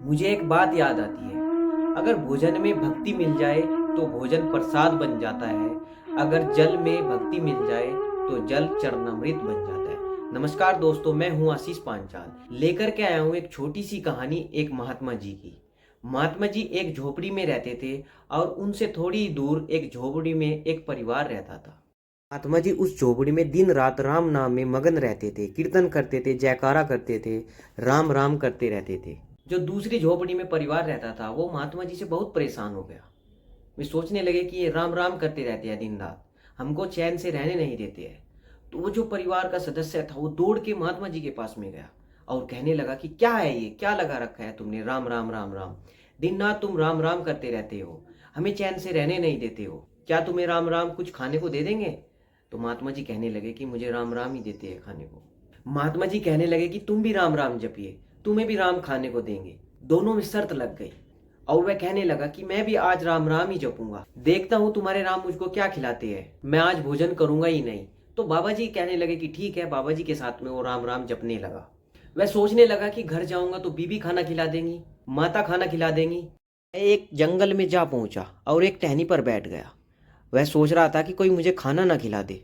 मुझे एक बात याद आती है, अगर भोजन में भक्ति मिल जाए तो भोजन प्रसाद बन जाता है। अगर जल में भक्ति मिल जाए तो जल चरणामृत बन जाता है। नमस्कार दोस्तों, मैं हूं आशीष पांचाल। लेकर के आया हूं एक छोटी सी कहानी एक महात्मा जी की। महात्मा जी एक झोपड़ी में रहते थे और उनसे थोड़ी दूर एक झोपड़ी में एक परिवार रहता था। महात्मा जी उस झोपड़ी में दिन रात राम नाम में मगन रहते थे, कीर्तन करते थे, जयकारा करते थे, राम राम करते रहते थे। जो दूसरी झोपड़ी में परिवार रहता था वो महात्मा जी से बहुत परेशान हो गया। वे सोचने लगे कि ये राम राम करते रहते हैं दिन रात, हमको चैन से रहने नहीं देते हैं। तो वो जो परिवार का सदस्य था वो दौड़ के महात्मा जी के पास में गया और कहने लगा कि क्या है ये, क्या लगा रखा है तुमने, राम राम राम राम, दिन रात तुम राम राम करते रहते हो, हमें चैन से रहने नहीं देते हो, क्या तुम्हें राम राम कुछ खाने को दे देंगे? तो महात्मा जी कहने लगे कि मुझे राम राम ही देते हैं खाने को। महात्मा जी कहने लगे कि तुम भी राम राम जपिए, तुम्हें भी राम खाने को देंगे। दोनों में शर्त लग गई और वह कहने लगा कि मैं भी आज राम राम ही जपूंगा, देखता हूं तुम्हारे राम मुझको क्या खिलाते हैं, मैं आज भोजन करूंगा ही नहीं। तो बाबा जी कहने लगे कि ठीक है। बाबा जी के साथ में वो राम राम जपने लगा। वह सोचने लगा कि घर जाऊंगा तो बीबी खाना खिला देंगी, माता खाना खिला देंगी। एक जंगल में जा पहुंचा और एक टहनी पर बैठ गया। वह सोच रहा था कि कोई मुझे खाना ना खिला दे,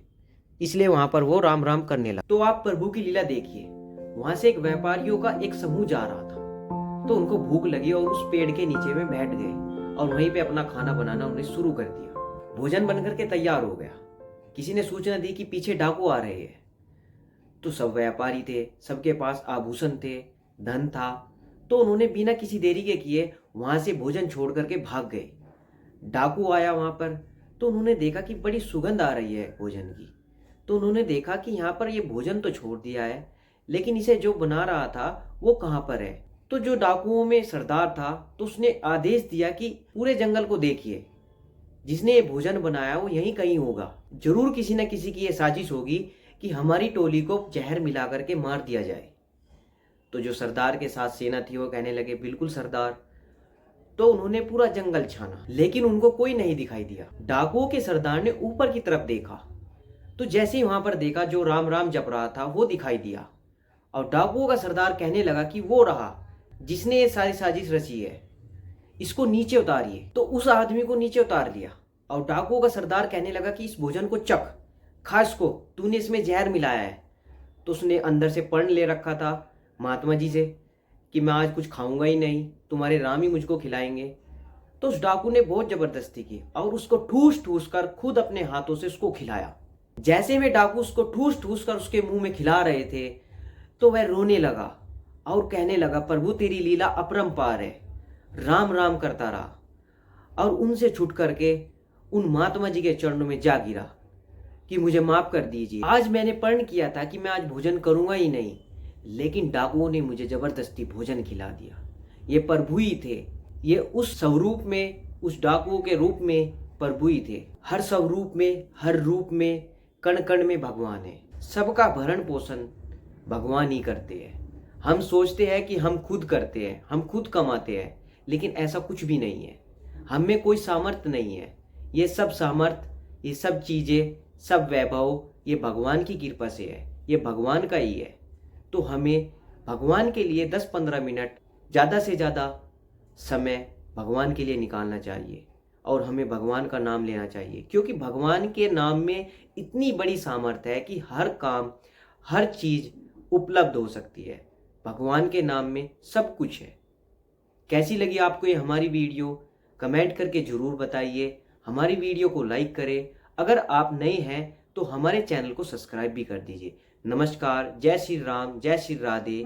इसलिए वहां पर वो राम राम करने लगा। तो आप प्रभु की लीला देखिए, वहां से एक व्यापारियों का एक समूह जा रहा था। तो उनको भूख लगी और उस पेड़ के नीचे में बैठ गए और वहीं पे अपना खाना बनाना उन्हें शुरू कर दिया। भोजन बनकर के तैयार हो गया। किसी ने सूचना दी कि पीछे डाकू आ रहे हैं। तो सब व्यापारी थे, सबके पास आभूषण थे, धन था। तो उन्होंने बिना किसी देरी के किए वहां से भोजन छोड़ करके भाग गए। डाकू आया वहां पर, तो उन्होंने देखा कि बड़ी सुगंध आ रही है भोजन की। तो उन्होंने देखा कि यहाँ पर ये भोजन तो छोड़ दिया है, लेकिन इसे जो बना रहा था वो कहाँ पर है। तो जो डाकुओं में सरदार था, तो उसने आदेश दिया कि पूरे जंगल को देखिए, जिसने ये भोजन बनाया वो यहीं कहीं होगा। जरूर किसी न किसी की ये साजिश होगी कि हमारी टोली को जहर मिला करके मार दिया जाए। तो जो सरदार के साथ सेना थी वो कहने लगे बिल्कुल सरदार। तो उन्होंने पूरा जंगल छाना, लेकिन उनको कोई नहीं दिखाई दिया। डाकुओं के सरदार ने ऊपर की तरफ देखा, तो जैसे ही वहां पर देखा जो राम राम जप रहा था वो दिखाई दिया। और डाकुओं का सरदार कहने लगा कि वो रहा जिसने ये सारी साजिश रची है, इसको नीचे उतारिए। तो उस आदमी को नीचे उतार दिया और डाकुओं का सरदार कहने लगा कि इस भोजन को चख, खा इसको, तूने इसमें जहर मिलाया है। तो उसने अंदर से प्रण ले रखा था महात्मा जी से कि मैं आज कुछ खाऊंगा ही नहीं, तुम्हारे राम ही मुझको खिलाएंगे। तो उस डाकू ने बहुत जबरदस्ती की और उसको ठूस ठूस कर खुद अपने हाथों से उसको खिलाया। जैसे में डाकू उसको ठूस ठूस कर उसके मुंह में खिला रहे थे, तो वह रोने लगा और कहने लगा प्रभु तेरी लीला अपरंपार है। राम राम करता रहा और उनसे छूट करके उन महात्मा जी के चरणों में जा गिरा कि मुझे माफ कर दीजिए, आज मैंने प्रण किया था कि मैं आज भोजन करूंगा ही नहीं, लेकिन डाकुओं ने मुझे जबरदस्ती भोजन खिला दिया। ये प्रभु ही थे, ये उस स्वरूप में, उस डाकुओं के रूप में प्रभु ही थे। हर स्वरूप में, हर रूप में, कण कण में भगवान है। सबका भरण पोषण भगवान ही करते हैं। हम सोचते हैं कि हम खुद करते हैं, हम खुद कमाते हैं, लेकिन ऐसा कुछ भी नहीं है। हम में कोई सामर्थ्य नहीं है। ये सब सामर्थ्य, ये सब चीजें, सब वैभव ये भगवान की कृपा से है, ये भगवान का ही है। तो हमें भगवान के लिए 10-15 मिनट ज़्यादा से ज़्यादा समय भगवान के लिए निकालना चाहिए और हमें भगवान का नाम लेना चाहिए, क्योंकि भगवान के नाम में इतनी बड़ी सामर्थ्य है कि हर काम, हर चीज़ उपलब्ध हो सकती है। भगवान के नाम में सब कुछ है। कैसी लगी आपको ये हमारी वीडियो, कमेंट करके ज़रूर बताइए। हमारी वीडियो को लाइक करें। अगर आप नए हैं तो हमारे चैनल को सब्सक्राइब भी कर दीजिए। नमस्कार, जय श्री राम, जय श्री राधे।